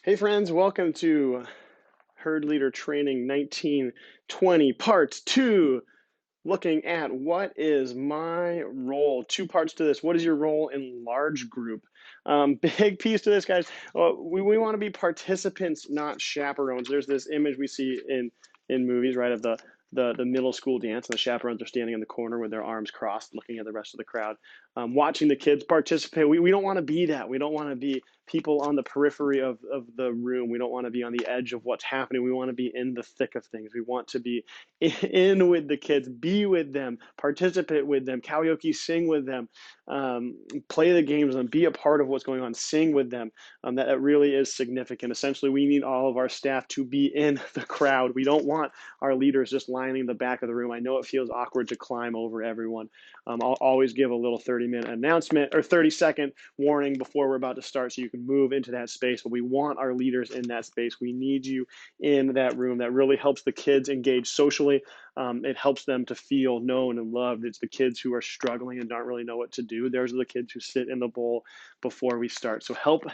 Hey friends, welcome to Herd Leader Training 1920, Part 2, looking at what is my role. Two parts to this. What is your role in large group? Big piece to this, guys. We want to be participants, not chaperones. There's this image we see in movies, right, of the middle school dance, and the chaperones are standing in the corner with their arms crossed, looking at the rest of the crowd, watching the kids participate. We don't want to be that. We don't want to be people on the periphery of the room. We don't want to be on the edge of what's happening. We want to be in the thick of things. We want to be in with the kids, be with them, participate with them, karaoke, sing with them, play the games and be a part of what's going on, sing with them. That really is significant. Essentially, we need all of our staff to be in the crowd. We don't want our leaders just lining the back of the room. I know it feels awkward to climb over everyone. I'll always give a little 30-minute announcement or 30-second warning before we're about to start so you can move into that space. But we want our leaders in that space. We need you in that room. That really helps the kids engage socially. It helps them to feel known and loved. It's the kids who are struggling and don't really know what to do. Those are the kids who sit in the bowl before we start. So help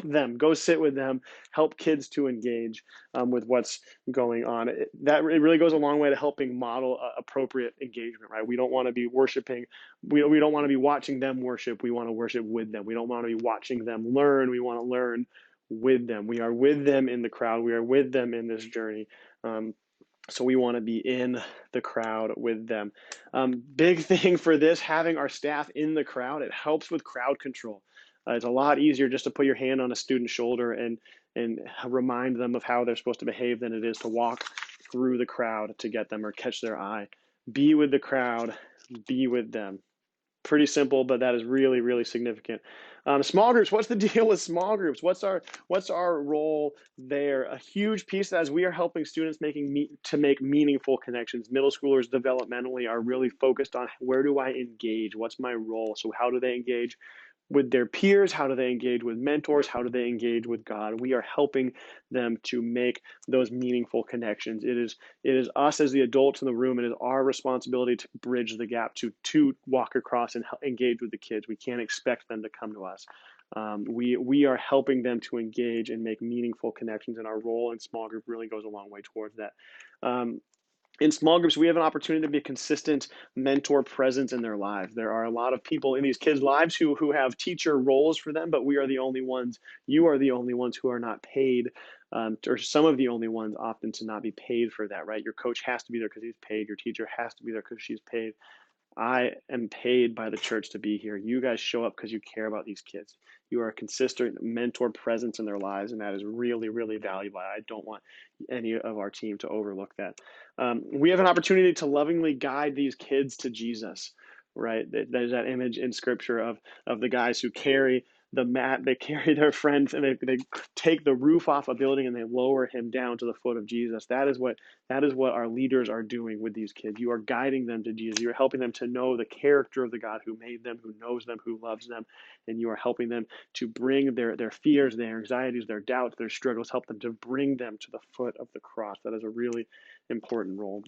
them. Go sit with them. Help kids to engage with what's going on. It really goes a long way to helping model appropriate engagement, right? We don't want to be worshiping. We don't want to be watching them worship. We want to worship with them. We don't want to be watching them learn. We want to learn with them. We are with them in the crowd. We are with them in this journey. So we want to be in the crowd with them. Big thing for this, having our staff in the crowd, it helps with crowd control. It's a lot easier just to put your hand on a student's shoulder and remind them of how they're supposed to behave than it is to walk through the crowd to get them or catch their eye. Be with the crowd, be with them. Pretty simple, but that is really, really significant. Small groups. What's the deal with small groups? What's our role there? A huge piece as we are helping students to make meaningful connections. Middle schoolers developmentally are really focused on where do I engage? What's my role? So how do they engage with their peers? How do they engage with mentors? How do they engage with God? We are helping them to make those meaningful connections. It is us as the adults in the room. It is our responsibility to bridge the gap to walk across and engage with the kids. We can't expect them to come to us. We are helping them to engage and make meaningful connections, and our role in small group really goes a long way towards that. In small groups, we have an opportunity to be a consistent mentor presence in their lives. There are a lot of people in these kids' lives who have teacher roles for them, but we are the only ones, you are the only ones who are not paid, or some of the only ones often to not be paid for that, right? Your coach has to be there because he's paid. Your teacher has to be there because she's paid. I am paid by the church to be here. You guys show up because you care about these kids. You are a consistent mentor presence in their lives, and that is really, really valuable. I don't want any of our team to overlook that. We have an opportunity to lovingly guide these kids to Jesus, right? There's that image in Scripture of the guys who carry the mat, they carry their friends, and they take the roof off a building and they lower him down to the foot of Jesus. That is what our leaders are doing with these kids. You are guiding them to Jesus. You are helping them to know the character of the God who made them, who knows them, who loves them, and you are helping them to bring their fears, their anxieties, their doubts, their struggles, help them to bring them to the foot of the cross. That is a really important role.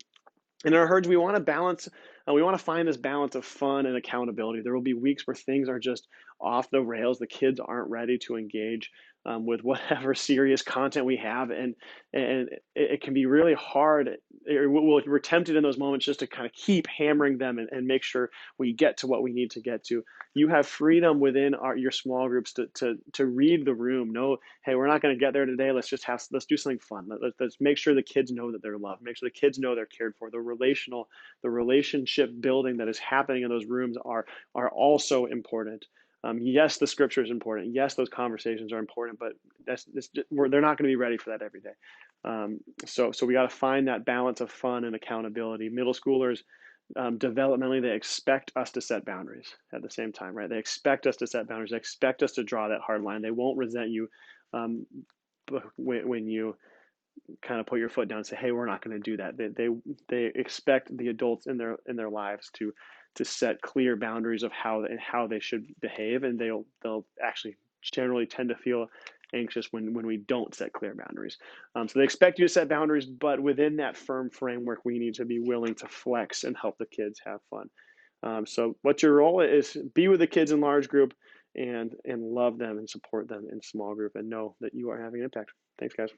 In our herds, we want to balance, we want to find this balance of fun and accountability. There will be weeks where things are just off the rails. The kids aren't ready to engage with whatever serious content we have, and it can be really hard. We're tempted in those moments just to kind of keep hammering them and make sure we get to what we need to get to. You have freedom within your small groups to read the room. No, hey, we're not going to get there today. Let's do something fun. Let's make sure the kids know that they're loved. Make sure the kids know they're cared for. The relationship building that is happening in those rooms are also important. Yes, the scripture is important. Yes, those conversations are important, but they're not going to be ready for that every day. So we got to find that balance of fun and accountability. Middle schoolers, developmentally, they expect us to set boundaries at the same time, right? They expect us to set boundaries. They expect us to draw that hard line. They won't resent you when you kind of put your foot down and say, "Hey, we're not going to do that." They expect the adults in their lives to set clear boundaries of how they should behave, and they'll actually generally tend to feel anxious when we don't set clear boundaries. So they expect you to set boundaries, but within that firm framework, we need to be willing to flex and help the kids have fun. So what your role is, be with the kids in large group and love them and support them in small group and know that you are having an impact. Thanks, guys.